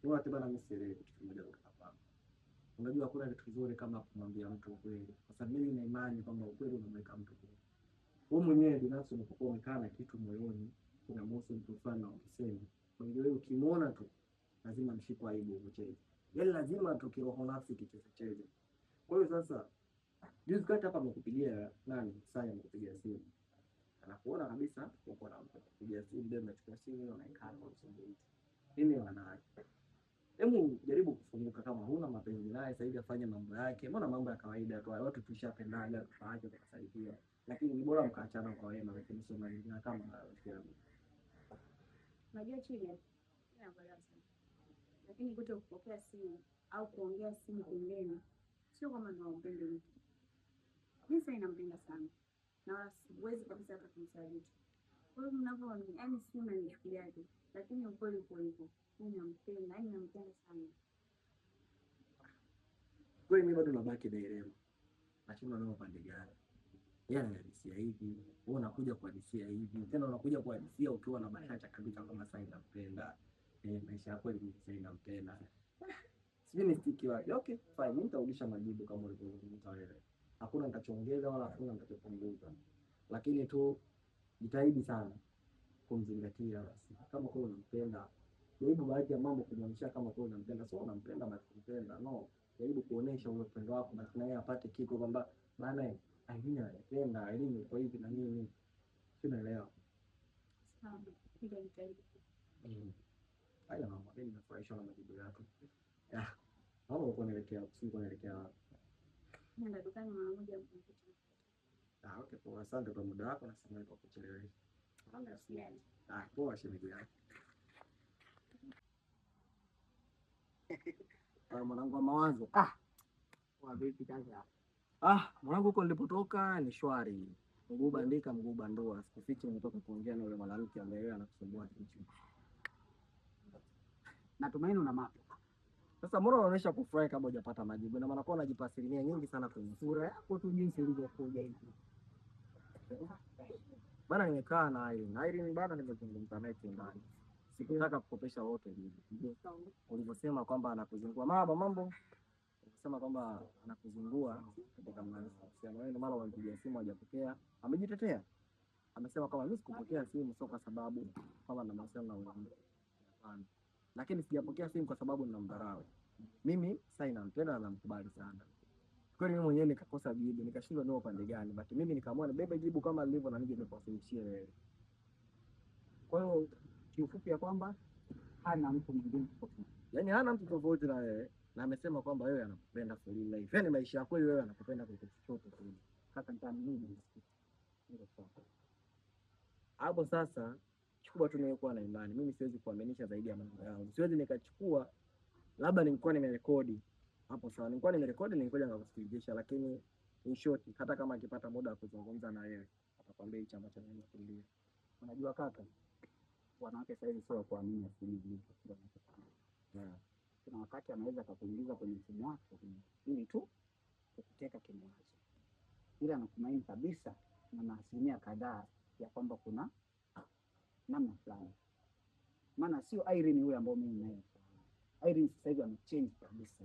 Bora tena mimi sielewi kitu kimoja hapa. Unajua hakuna kitu kizuri kama kumwambia mtu ukweli. Kwa sababu mimi nina imani kwamba ukweli unamweka mtu huru. Wewe mwenyewe binafsi unapokuwa umekaa na kitu moyoni kinamhusu mtu fulani na ukisema, kwa hiyo ukimwona tu lazima mshipo aibu ucheze. Yaani lazima tu kiroho nafsi kicheze. Kwa hiyo sasa juzi kati hapa amekupigia nani? Sasa amekupigia simu. Anakuona kabisa uko na mtu. Kupigia simu ndio unachukua simu unaikaa kwa usingizi. Mimi wanawake. Hebu jaribu kufunguka kama huna mapenzi naye sasa hivi afanye mambo yake. Mbona mambo ya kawaida tu watu tushapendaga tufaaje tukasaidia. Lakini ni bora mkaachana kwa wema lakini sio malizina kama hayo. Unajua Chile? Naelewa sana. Lakini kuto kupokea simu au kuongea simu pembeni sio kama nampenda mtu. Mimi sasa ninampenda sana. Na siwezi kabisa hata kumsaliti. Kwa hiyo mnavyoona, yani simu nanichukuliaje? Lakini ukweli uko hivyo. Mimi nampenda, yani nampenda sana. Kweli mimi bado nabaki naelewa. Lakini unaona pande gani? Yeye ananihisia hivi, wewe unakuja kuhadisia hivi. Tena unakuja kuhadisia ukiwa na bashasha kabisa kama sasa nampenda. Maisha yako ni sasa nampenda. Sijui ni stiki wapi. Okay, fine. Mimi nitarudisha majibu kama ulivyozungumza wewe. Hakuna nitachoongeza wala hakuna nitachopunguza. Lakini tu jitahidi sana kumzingatia basi. Kama kwa unampenda, jaribu baadhi ya mambo kumwonyesha kama kwa unampenda, sio unampenda basi kumpenda. No, jaribu kuonesha ule upendo wako na naye apate kitu kwamba maana Aina anapenda, Aina kwa hivi na nini. Sio naelewa. Sawa, ndio nitaenda. Haya mama, mimi nimefurahishwa na majibu yako. Hapo uko unaelekea, sio unaelekea. Nenda dukani mara moja mkuta. Okay, kwa asante kwa muda wako na samahani kwa kuchelewesha. Hamna usijali. Poa shemeji yako. Mwanangu wa mawazo. Kwa vipi kaza? Mwanangu huko nilipotoka ni shwari. Mguu bandika mguu bandoa. Sikufichi nimetoka kuongea na yule mwanamke ambaye yeye anakusumbua kichwa. Natumaini una mapya. Sasa mbona unaonyesha kufurahi kama hujapata majibu? Na maana kwa unajipa asilimia nyingi sana kwenye sura yako tu jinsi ilivyokuja hivi. Bana nimekaa na Irene bana nimezungumza naye ndani. Sikutaka kukopesha wote hivi. Ulivyosema kwamba anakuzingua mambo. Ulisema kwamba anakuzingua katika mahusiano yenu, mara walipigia simu hajapokea. Amejitetea. Amesema kama mimi sikupokea simu sio kwa sababu kama na mahusiano na wewe. Hapana. Lakini sijapokea simu kwa sababu ninamdharau. Mimi sasa ninampenda na namkubali sana. Kwani mimi mwenyewe nikakosa jibu, nikashindwa ni upande gani. But mimi nikaamua nibebe jibu kama lilivyo na nije nikuwasilishie wewe. Kwa hiyo kiufupi ya kwamba hana mtu mwingine tofauti. Yaani hana mtu tofauti na wewe na amesema kwamba wewe anakupenda for real life. Yaani maisha yako wewe anakupenda kwa chochote kile. Hata nitamini ndio sawa. Hapo sasa chukua tu nilikuwa na imani. Mimi siwezi kuaminisha zaidi ya mambo yangu. Siwezi nikachukua labda nilikuwa nimerekodi. Hapo sawa. Nilikuwa nimerekodi nilikuja ngakusikilizisha lakini in short hata kama akipata muda wa kuzungumza na wewe atakwambia hicho ambacho mimi nakwambia. Unajua kaka, wanawake sasa hivi sio kuamini asili hivi. Kuna wakati anaweza kukuingiza kwenye simu yako ili tu kukuteka kimwazo. Ila nakumaini kabisa na asilimia kadhaa ya kwamba kuna namna fulani. Maana sio Irene yule ambaye mimi naye. Irene sasa hivi amechange kabisa.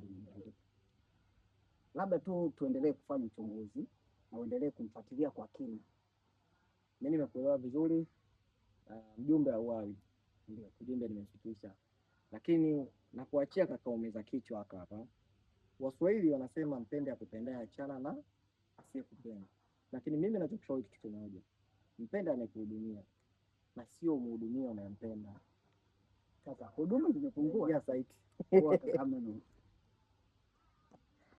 Labda tu tuendelee kufanya uchunguzi na uendelee kumfuatilia kwa kina. Mimi nimekuelewa vizuri. Mjumbe auawi. Ndio ujumbe nimefikisha. Lakini nakuachia kakaumeza kichwa hapa. Waswahili wanasema mpende akupendea achana na asiyekupenda. Lakini mimi ninachokushauri kitu kimoja. Mpende anayekuhudumia na sio mhudumia unayempenda. Sasa huduma zimepungua ya saiti. Kwa kama